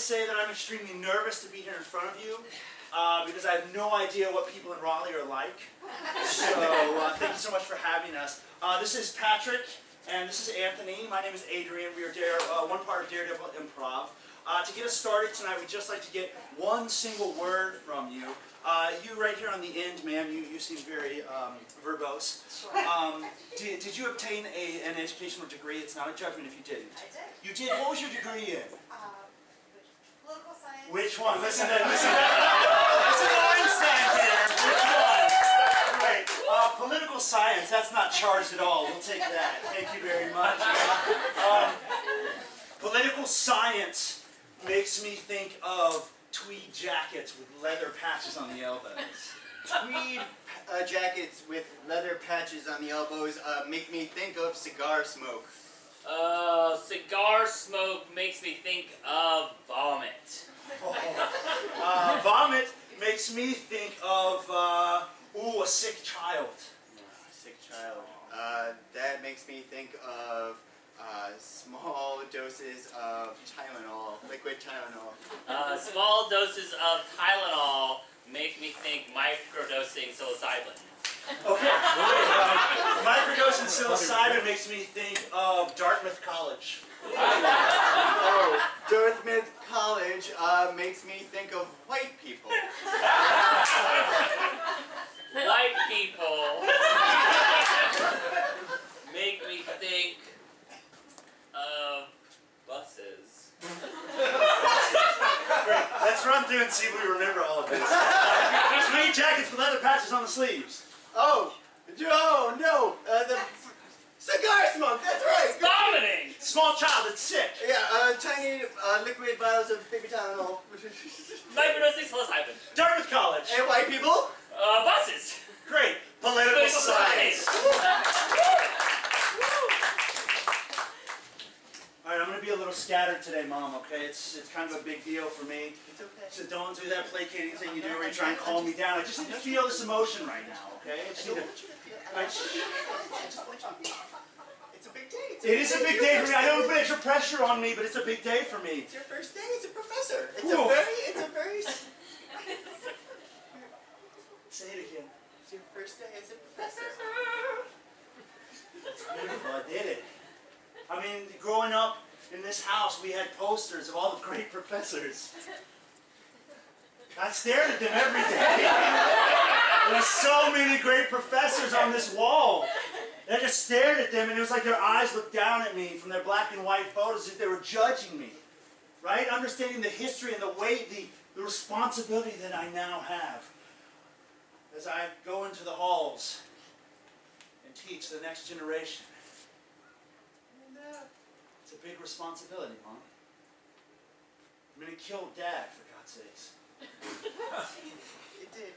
say that I'm extremely nervous to be here in front of you because I have no idea what people in Raleigh are like. So thank you so much for having us. This is Patrick and this is Anthony. My name is Adrian. We are one part of Daredevil Improv. To get us started tonight, we'd just like to get one single word from you. You right here on the end, ma'am, you seem very verbose. Sure. Did you obtain an educational degree? It's not a judgment if you didn't. I did. You did? What was your degree in? Political science. Which one? Listen to Einstein here. Which one? Great. Political science, that's not charged at all. We'll take that. Thank you very much. Political science makes me think of tweed jackets with leather patches on the elbows. Tweed jackets with leather patches on the elbows make me think of cigar smoke. Cigar smoke makes me think of vomit. Vomit makes me think of, ooh, a sick child. Sick child. That makes me think of small doses of Tylenol, liquid Tylenol. Small doses of Tylenol make me think microdosing psilocybin. Okay, microdosing psilocybin makes me think of Dartmouth College. Oh, Dartmouth College makes me think of white people. White people make me think of buses. Great, let's run through and see if we remember all of this. Tweed jackets with leather patches on the sleeves. Oh no, the cigar smoke, that's right! Vomiting! Small child that's sick. Yeah, tiny liquid vials of baby Tylenol. Microdosing psilocybin. Dartmouth College. And white people? Buses. Great. Political science. Alright, I'm going to be a little scattered today, Mom, okay? It's kind of a big deal for me. It's okay. So don't do that placating thing you do where you try and calm me down. I just need to feel this emotion right now, okay? I just need to... It's a big day. It is a big day for me. I don't put extra pressure on me, but it's a big day for me. It's your first day as a professor. It's a very... Say it again. It's your first day as a professor. It's beautiful. I did it. I mean, growing up in this house, we had posters of all the great professors. I stared at them every day. There were so many great professors on this wall. And I just stared at them, and it was like their eyes looked down at me from their black and white photos as if they were judging me. Right? Understanding the history and the weight, the responsibility that I now have as I go into the halls and teach the next generation. It's a big responsibility, Mom. I'm going to kill Dad, for God's sakes. It did.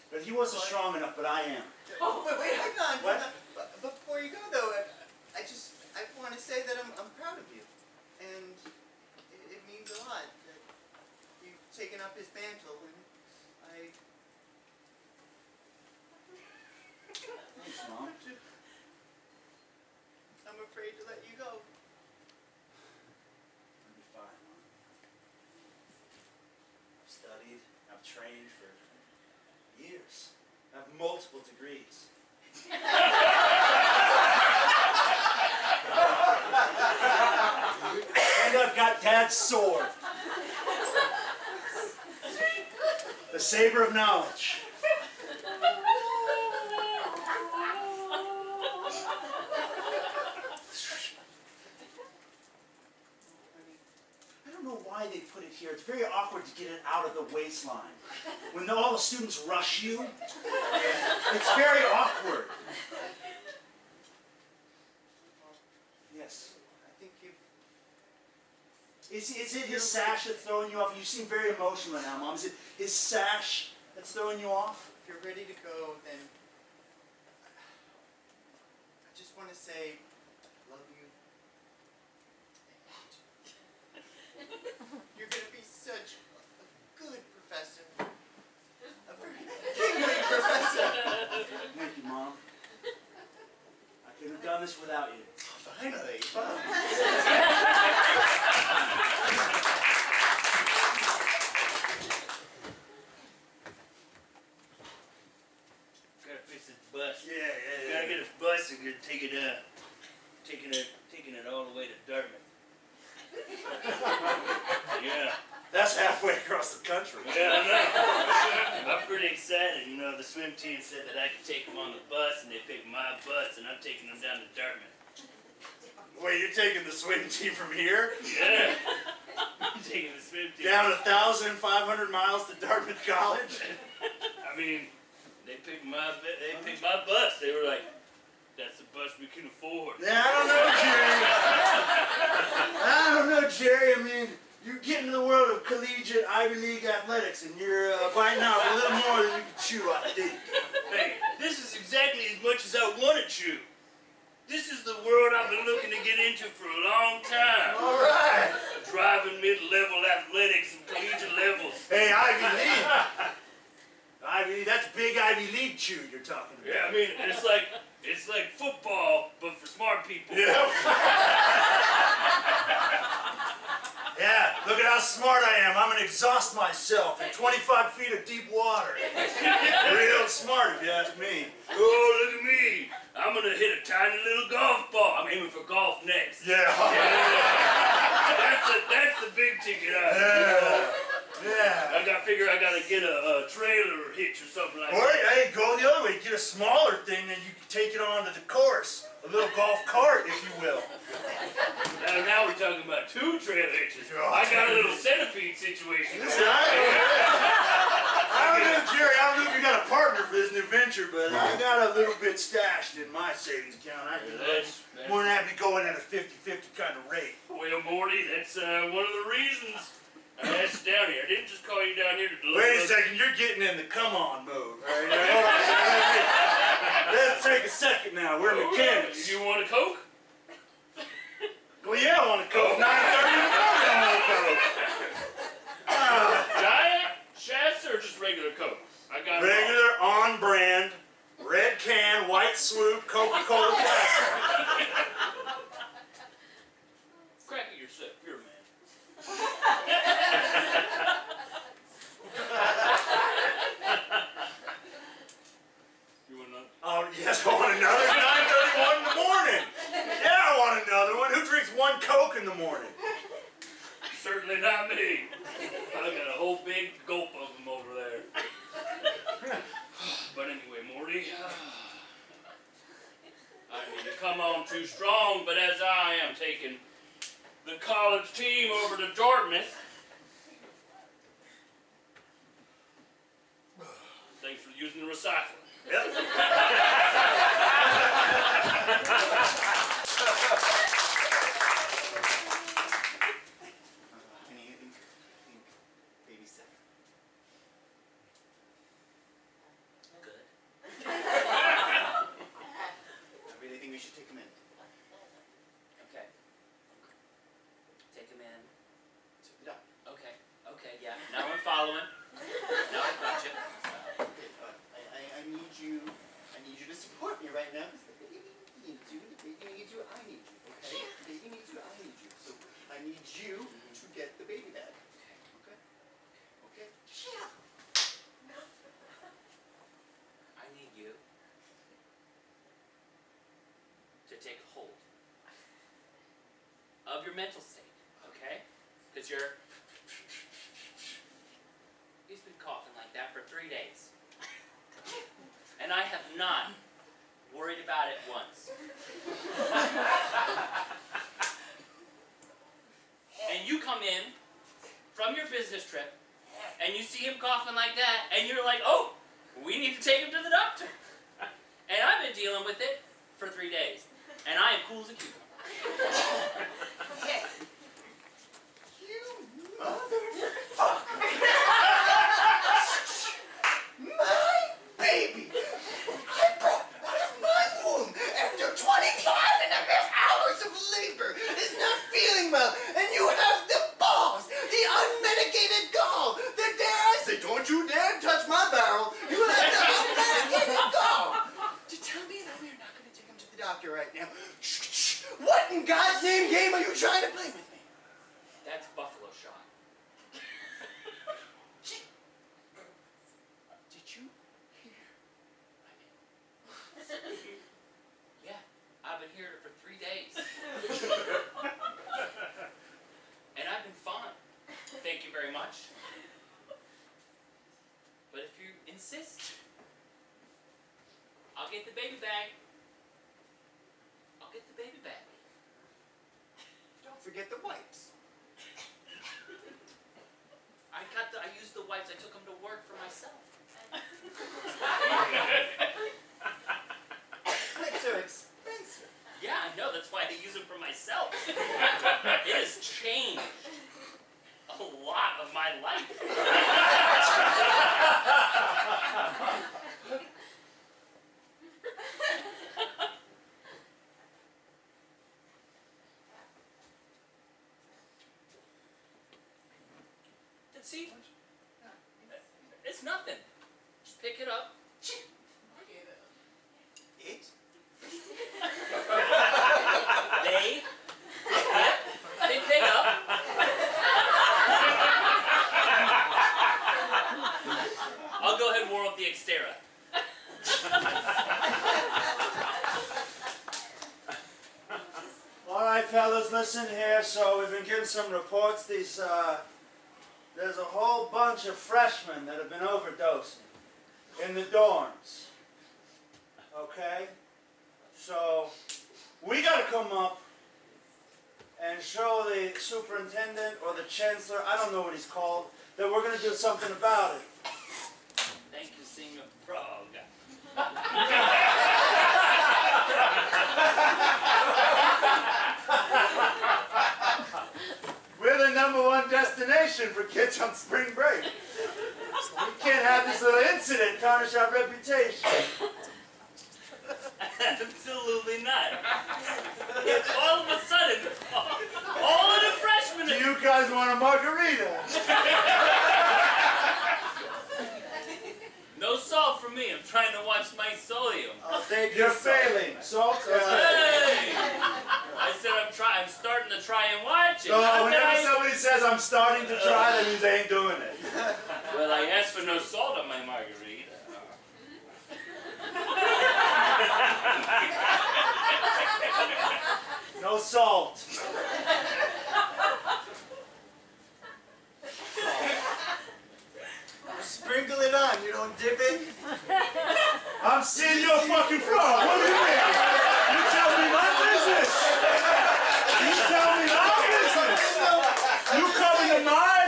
But he wasn't strong enough, but I am. Oh, wait, hang on. What? Before you go, though, I want to say that I'm proud of you. And it means a lot that you've taken up his mantle, and Thanks, Mom. I'm afraid to let you go. I'll be fine, Mom. I've studied, I've trained for years. I have multiple degrees. And I've got Dad's sword. The saber of knowledge. I don't know why they put it here. It's very awkward to get it out of the waistline. When all the students rush you, it's very awkward. Yes. I think you've... Is it his sash that's throwing you off? You seem very emotional now, Mom. Is it his sash that's throwing you off? If you're ready to go, then I just want to say I love you. And you're going to be such a good professor. A very kingly professor. Thank you, Mom. I could have done this without you. Finally. bus. Yeah. Gotta get a bus and taking it all the way to Dartmouth. Yeah. That's halfway across the country. Yeah, I know. I'm pretty excited. You know, the swim team said that I could take them on the bus, and they picked my bus, and I'm taking them down to Dartmouth. Wait, you're taking the swim team from here? Yeah. I'm taking the swim team. Down 1,500 miles to Dartmouth College? I mean, they picked my bus. They were like, that's the bus we can afford. Yeah, I don't know, Jerry. I mean, you get into the world of collegiate Ivy League athletics, and you're biting off a little more than you can chew, I think. Hey, this is exactly as much as I want to chew. This is the world I've been looking to get into for a long time. All right. Driving mid-level athletics and collegiate levels. Hey, Ivy League. That's big Ivy League chew you're talking about. Yeah, I mean, it's like football, but for smart people. Yeah. Yeah, look at how smart I am. I'm gonna exhaust myself in 25 feet of deep water. Real smart, if you ask me. Oh, look at me. I'm gonna hit a tiny little golf ball. I'm aiming for golf next. Yeah. That's the big ticket item. Yeah. I gotta get a trailer hitch or something like Or, that. hey, go the other way. Get a smaller thing, and you can take it onto the course. A little golf cart, if you will. Now we're talking about two trailer hitches. I got a little centipede situation. Listen, I don't know, Jerry. I don't know if you got a partner for this new venture, but I got a little bit stashed in my savings account. I can more than happy to go in at a 50-50 kind of rate. Well, Morty, that's one of the reasons I asked you down here. I didn't just call you down here to deliver. Wait a second, you're getting in the come-on mode. All right, now, hold on. Let's take a second now. We're mechanics. You want a Coke? Well, yeah, I want a Coke. 9:30 in the morning, I want a Coke. Giant, Shasta, or just regular Coke? I got it all. Regular, on-brand, red can, white swoop, Coca-Cola plastic. Crack it yourself. You're a man. You want another? Oh, yes, I want another. 9:31 in the morning. Yeah, I want another one. Who drinks one Coke in the morning? Certainly not me. I got a whole big gulp of them over there. But anyway, Morty, I mean to come on too strong, but as I am taking the college team over to Dartmouth, thanks for using the recycling. Yep. Honey, I think baby's set. Good. I really think we should take him in. Okay. Take him in. To the doctor. Okay, yeah. Now I'm following. Now I got you. I need you to support me right now, because the baby needs you, I need you, okay? The baby needs you, I need you. So I need you to get the baby bag. Okay? Okay? Yeah. I need you to take hold of your mental state, okay? Because he's been coughing like that for 3 days. And I have not worried about it once. And you come in from your business trip, and you see him coughing like that, and you're like, oh, we need to take him to the doctor. And I've been dealing with it for 3 days, and I am cool as a cucumber. You motherfucker! My baby! I brought out of my womb after 25 and a half hours of labor is not feeling well, and you have the balls, the unmedicated gall, the dare I say, don't you dare touch my barrel, you have the unmedicated gall to tell me that we're not going to take him to the doctor right now. What in God's name game are you trying to play with me? That's buffalo shot. Did you hear? insist, I'll get the baby bag. I'll get the baby bag. Don't forget the wipes. I used the wipes. I took them to work for myself. Wipes are expensive. Yeah, I know. That's why I use them for myself. It has changed a lot of my life. And see, it's nothing. Just pick it up. It? They pick up. I'll go ahead and warm up the Xterra. All right, fellas, listen here. So we've been getting some reports. There's a whole bunch of freshmen that have been overdosing in the dorms. Okay? So we got to come up and show the superintendent or the chancellor, I don't know what he's called, that we're going to do something about it. Thank you, Senior Frog. We're the #1 destination for kids on spring break. We can't have this little incident tarnish our reputation. Absolutely not. All of a sudden, all of the freshmen... Do you guys want a margarita? No salt for me. I'm trying to watch my sodium. You're failing. Salt? Hey! I said I'm starting to try and watch it. No, Not whenever that somebody says I'm starting to try, that means they ain't doing it. Well, I asked for no salt on my margarita. No salt. Sprinkle it on, you don't dip it? I'm seeing your fucking frog. What do you mean? You tell me my business. You tell me my business. You come into my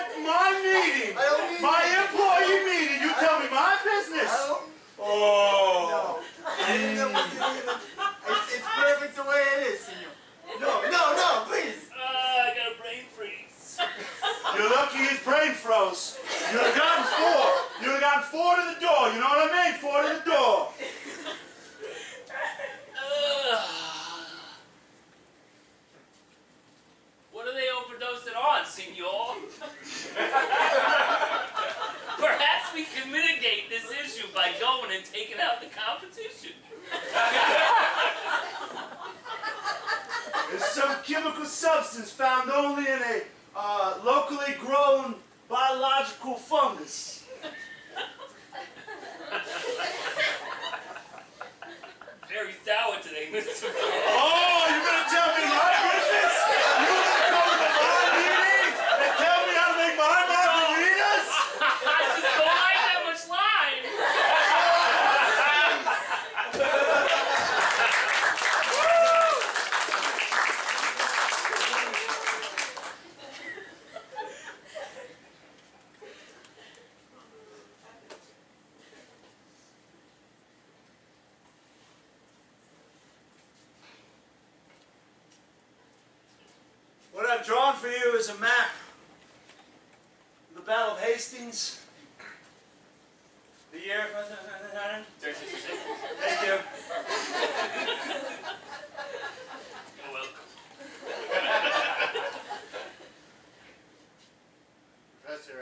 meeting, my employee meeting. You tell me my business. Oh. It's perfect the way it is, senor. No, please. I got a brain freeze. You're lucky his brain froze. You'd have gotten 4. You'd have gotten 4 to the door. You know what I mean? 4 to the door. What are they overdosing on, senor? Perhaps we can mitigate this issue by going and taking out the competition. There's some chemical substance found only in a locally grown biological fungus. Very sour today, Mr. Oh, you're gonna tell me my business? You're gonna come to my meeting and tell me how to make my margaritas? I just don't like that much lime. What I've drawn for you is a map of the Battle of Hastings. The year... Thank you. You're welcome. Professor,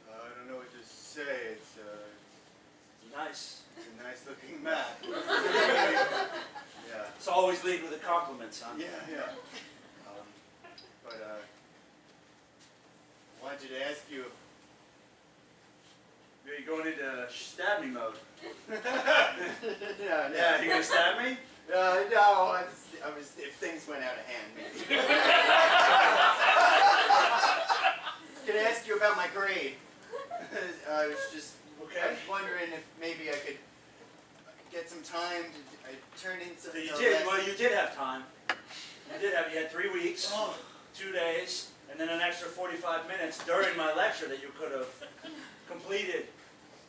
I don't know what to say. It's Nice. a nice looking map. Yeah. It's always lead with a compliment, son. Yeah. But I wanted to ask you if You're going into stab me mode. yeah, Yeah, you gonna stab me? no, I was if things went out of hand, maybe. Can I ask you about my grade? I was just Okay. wondering if maybe I could get some time to turn in some. So you did. Well, you did have time. You had 3 weeks, 2 days, and then an extra 45 minutes during my lecture that you could have completed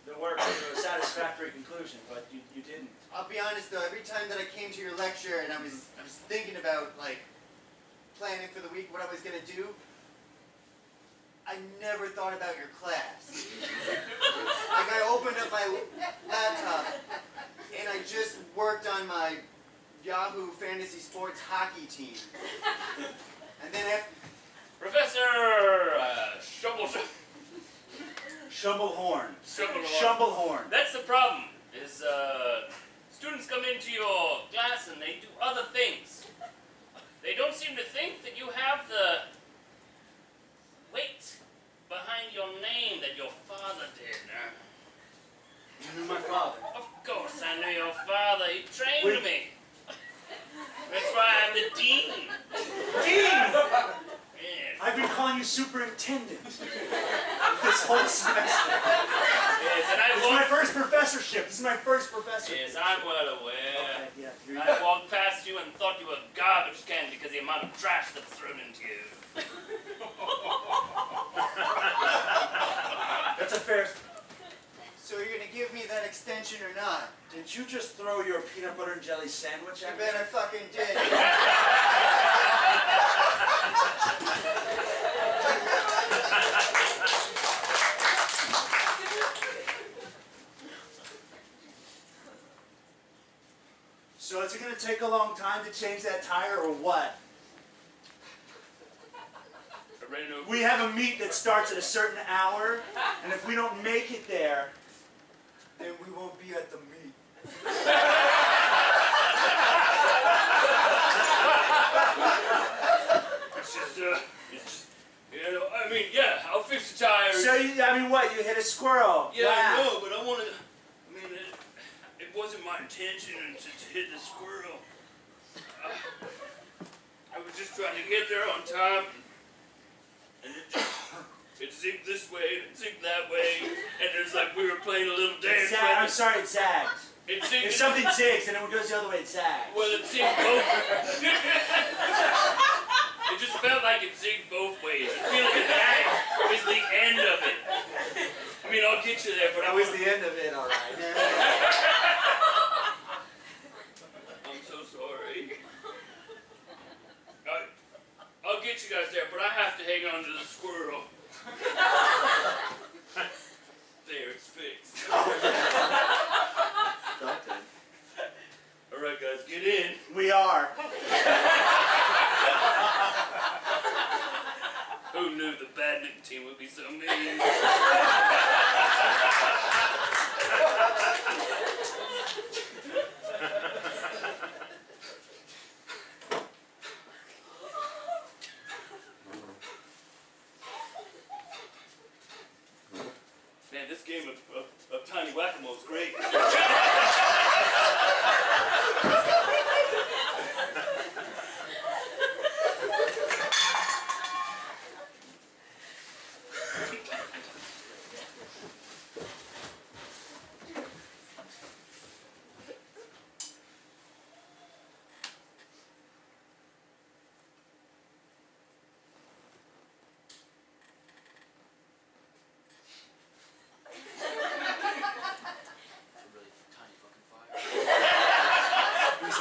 the work to a satisfactory conclusion, but you didn't. I'll be honest though, every time that I came to your lecture and I was thinking about like planning for the week what I was gonna do, I never thought about your class. Like I opened up my laptop and I just worked on my Yahoo Fantasy Sports hockey team. And then after... Professor Shumblehorn. Shumblehorn. Shumblehorn. That's the problem, is students come into your class and they do other things. They don't seem to think that you have the weight behind your name that your father did. You knew my father. Of course I knew your father. He trained me. That's why I'm the dean. Dean! Yes. I've been calling you superintendent this whole semester. Yes, and This is my first professorship. This is my first professorship. Yes, I'm well aware. Okay, yeah, you're I walked past you and thought you were a garbage can because of the amount of trash that's thrown into you. That's a fair... So you're gonna give me that extension or not? Did you just throw your peanut butter and jelly sandwich I at me? bet I fucking did. So is it going to take a long time to change that tire or what? We have a meet that starts at a certain hour, and if we don't make it there, Then we won't be at the meet. It's just, you know, I mean, yeah, I'll fix the tires. so I mean what, you hit a squirrel? Yeah, Wow. I know, but I wanted, I mean, it wasn't my intention to hit the squirrel. I was just trying to get there on time, and it zigged this way, and it zigged that way, and it's like we were playing a little dance. I'm sorry, it zagged. It zigged. If something zigs and it goes the other way, it zags. Well, it zigged both. It just felt like it zigged both ways. It feels like that was the end of it. I mean, I'll get you there, but That was the end of it, all right. I'm so sorry. I'll get you guys there, but I have to hang on to the squirrel. There, it's fixed. Alright guys, get in. We are. Who knew the badminton team would be so mean? Man, this game of tiny whack-a-mole is great.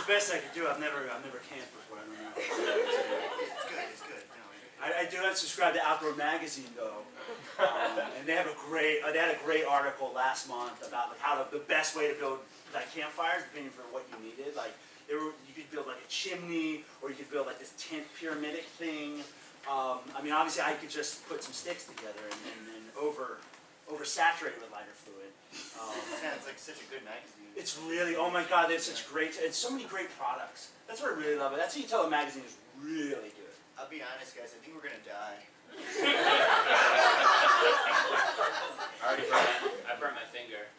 Best I could do. I've never camped before. I don't know. It's good. No, I do have to subscribe to Outdoor Magazine though, and they have they had a great article last month about like how the best way to build like campfires, depending for what you needed. Like you could build like a chimney, or you could build like this tent pyramidic thing. I mean, obviously, I could just put some sticks together and then oversaturate it with lighter fluid. Sounds like such a good magazine. It's really, oh my God, they have such great, it's so many great products. That's what I really love. That's how you tell a magazine is really good. I'll be honest, guys. I think we're gonna die. I burnt my finger.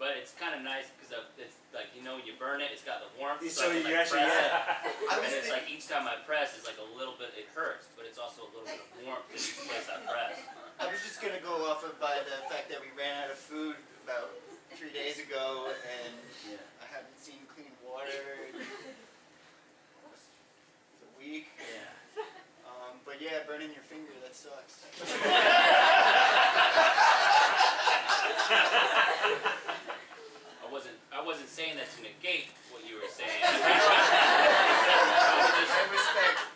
But it's kind of nice because it's like, you know, when you burn it, it's got the warmth. So I can, you like, actually, press yeah. it. And it's like each time I press, it's like a little bit, it hurts, but it's also a little bit of warmth in each place I press. I was just just gonna go off of by the fact that we ran out of food about 3 days ago, and I haven't seen clean water in almost a week. Yeah. But yeah, burning your finger, that sucks. I wasn't saying that to negate what you were saying.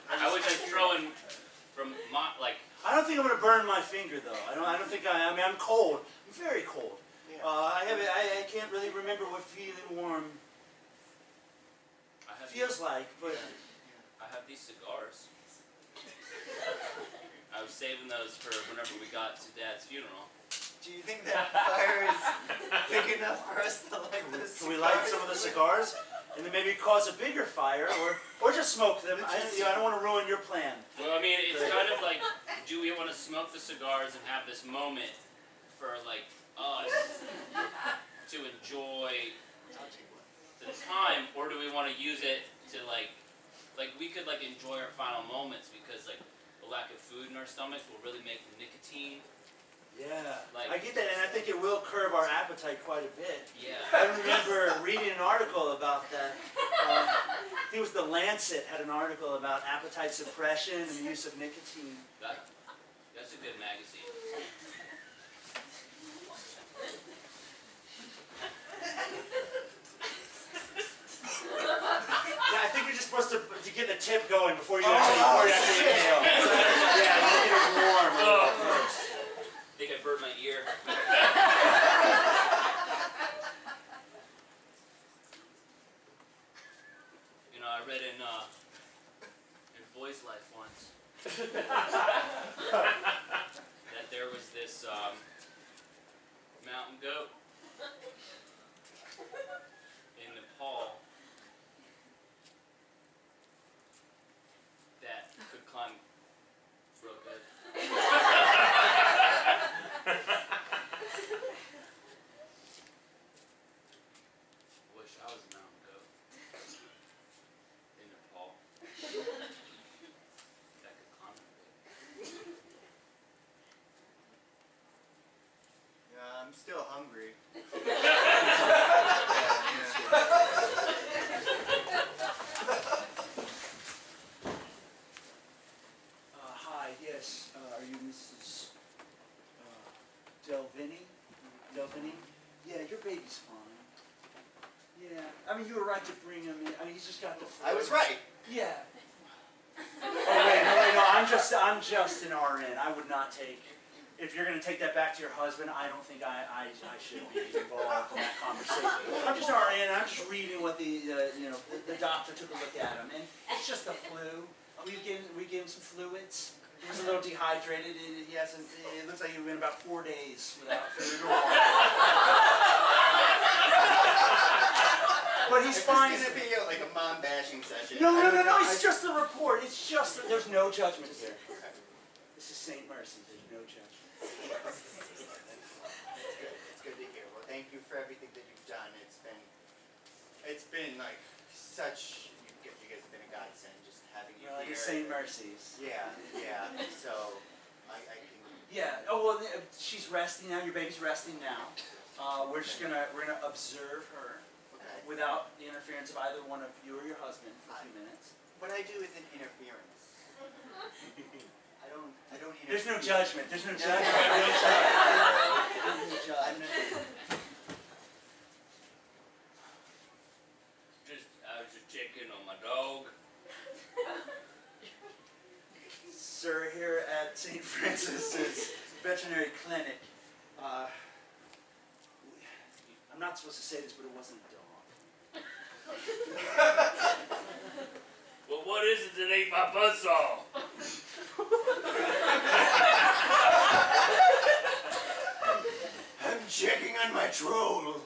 I was just throwing from my, like. I don't think I'm gonna burn my finger though. I don't think I mean, I'm cold. I'm very cold. Yeah. I can't really remember what feeling warm feels like, but I have these cigars. I was saving those for whenever we got to Dad's funeral. Do you think that fire is big enough for us to light the cigars? can we light some of the cigars and then maybe cause a bigger fire, or just smoke them? I don't want to ruin your plan. Well, I mean, it's kind of like, do we want to smoke the cigars and have this moment for like us to enjoy the time, or do we want to use it to like we could like enjoy our final moments because like the lack of food in our stomachs will really make the nicotine. Yeah, Like, I get that, and I think it will curb our appetite quite a bit. Yeah. I remember reading an article about that. I think it was The Lancet had an article about appetite suppression and the use of nicotine. That's a good magazine. Yeah, I think you're just supposed to get the tip going before you actually inhale. Yeah, you get it warm. First. I think I burned my ear. You know, I read in Boy's Life once that there was this mountain goat in Nepal that could climb real good. Wish I was a mountain goat in Nepal that could climb real good. Yeah, I'm still hungry. Hi, yes. Are you Mrs. Delvini? Delvini? Yeah, your baby's fine. Yeah, I mean, you were right to bring him in. I mean, he's just got the flu. I was right. Yeah. Oh wait, no. I'm just an RN. I would not take. If you're going to take that back to your husband, I don't think I should be involved in that conversation. I'm just RN. I'm just reading what the doctor took a look at him, and it's just the flu. We gave him some fluids. He was a little dehydrated. He hasn't. It looks like he's been about 4 days without food or water. But he's fine. It's going to be like a mom bashing session. No. It's just a report. It's just there's no judgment here. This is St. Mercy. There's no judgment. It's good to hear. Well, thank you for everything that you've done. It's been like such. You guys have been a godsend. Just having you Like here. the St. Mercies. Yeah. So I can. Yeah. Oh well, she's resting now. Your baby's resting now. We're gonna observe her without the interference of either one of you or your husband for 2 minutes. What I do isn't interference. I don't interfere. There's no judgment. There's no judgment. I was just checking on my dog. Sir, here at St. Francis's Veterinary Clinic, I'm not supposed to say this, but it wasn't a dog. Well, what is it that ate my buzzsaw? I'm checking on my troll.